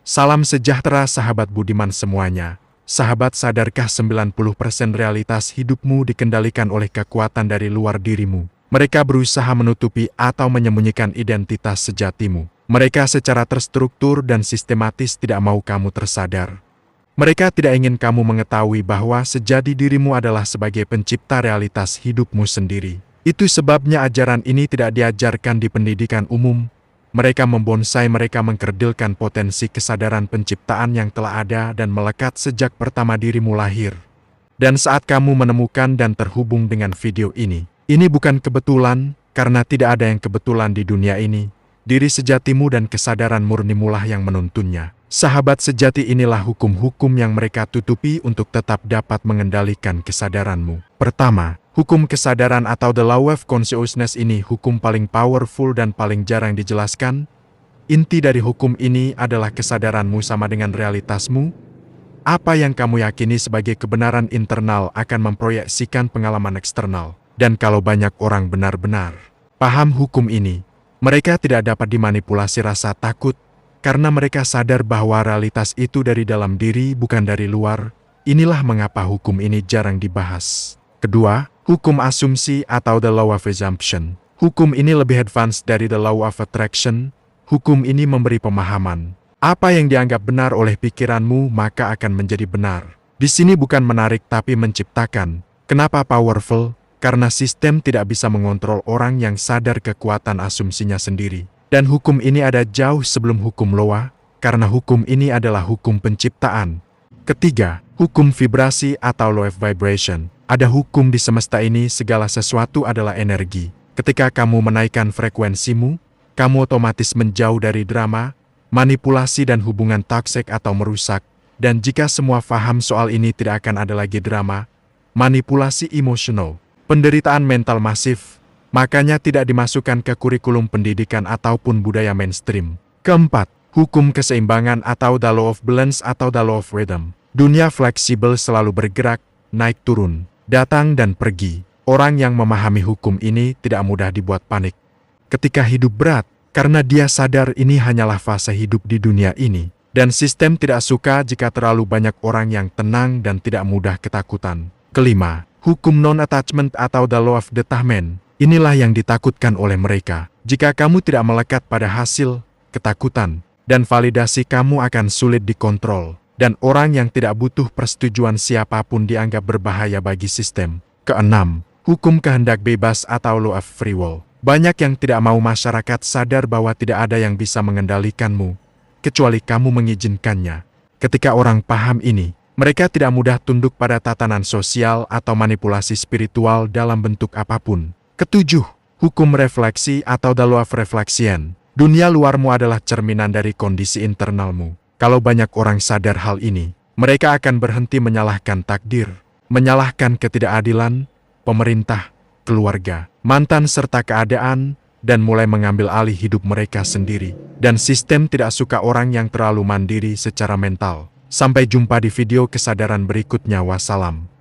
Salam sejahtera sahabat budiman semuanya. Sahabat, sadarkah 90% realitas hidupmu dikendalikan oleh kekuatan dari luar dirimu? Mereka berusaha menutupi atau menyembunyikan identitas sejatimu. Mereka secara terstruktur dan sistematis tidak mau kamu tersadar. Mereka tidak ingin kamu mengetahui bahwa sejati dirimu adalah sebagai pencipta realitas hidupmu sendiri. Itu sebabnya ajaran ini tidak diajarkan di pendidikan umum. Mereka membonsai, mereka mengkerdilkan potensi kesadaran penciptaan yang telah ada dan melekat sejak pertama dirimu lahir. Dan saat kamu menemukan dan terhubung dengan video ini bukan kebetulan, karena tidak ada yang kebetulan di dunia ini. Diri sejatimu dan kesadaran murnimulah yang menuntunnya. Sahabat, sejati inilah hukum-hukum yang mereka tutupi untuk tetap dapat mengendalikan kesadaranmu. Pertama, hukum kesadaran atau the law of consciousness ini hukum paling powerful dan paling jarang dijelaskan. Inti dari hukum ini adalah kesadaranmu sama dengan realitasmu. Apa yang kamu yakini sebagai kebenaran internal akan memproyeksikan pengalaman eksternal. Dan kalau banyak orang benar-benar paham hukum ini, mereka tidak dapat dimanipulasi rasa takut, karena mereka sadar bahwa realitas itu dari dalam diri bukan dari luar. Inilah mengapa hukum ini jarang dibahas. Kedua, hukum asumsi atau the law of assumption. Hukum ini lebih advance dari the law of attraction. Hukum ini memberi pemahaman. Apa yang dianggap benar oleh pikiranmu maka akan menjadi benar. Di sini bukan menarik tapi menciptakan. Kenapa powerful? Karena sistem tidak bisa mengontrol orang yang sadar kekuatan asumsinya sendiri. Dan hukum ini ada jauh sebelum hukum Loa, karena hukum ini adalah hukum penciptaan. Ketiga, hukum vibrasi atau law of vibration. Ada hukum di semesta ini, segala sesuatu adalah energi. Ketika kamu menaikkan frekuensimu, kamu otomatis menjauh dari drama, manipulasi dan hubungan toksik atau merusak. Dan jika semua paham soal ini, tidak akan ada lagi drama, manipulasi emosional, penderitaan mental masif. Makanya tidak dimasukkan ke kurikulum pendidikan ataupun budaya mainstream. Keempat, hukum keseimbangan atau the law of balance atau the law of rhythm. Dunia fleksibel, selalu bergerak, naik turun, datang dan pergi. Orang yang memahami hukum ini tidak mudah dibuat panik ketika hidup berat, karena dia sadar ini hanyalah fase hidup di dunia ini. Dan sistem tidak suka jika terlalu banyak orang yang tenang dan tidak mudah ketakutan. Kelima, hukum non-attachment atau the law of detachment. Inilah yang ditakutkan oleh mereka. Jika kamu tidak melekat pada hasil, ketakutan, dan validasi, kamu akan sulit dikontrol. Dan orang yang tidak butuh persetujuan siapapun dianggap berbahaya bagi sistem. Keenam, hukum kehendak bebas atau law of free will. Banyak yang tidak mau masyarakat sadar bahwa tidak ada yang bisa mengendalikanmu, kecuali kamu mengizinkannya. Ketika orang paham ini, mereka tidak mudah tunduk pada tatanan sosial atau manipulasi spiritual dalam bentuk apapun. Ketujuh, hukum refleksi atau the law of reflection. Dunia luarmu adalah cerminan dari kondisi internalmu. Kalau banyak orang sadar hal ini, mereka akan berhenti menyalahkan takdir, menyalahkan ketidakadilan, pemerintah, keluarga, mantan serta keadaan, dan mulai mengambil alih hidup mereka sendiri. Dan sistem tidak suka orang yang terlalu mandiri secara mental. Sampai jumpa di video kesadaran berikutnya. Wassalam.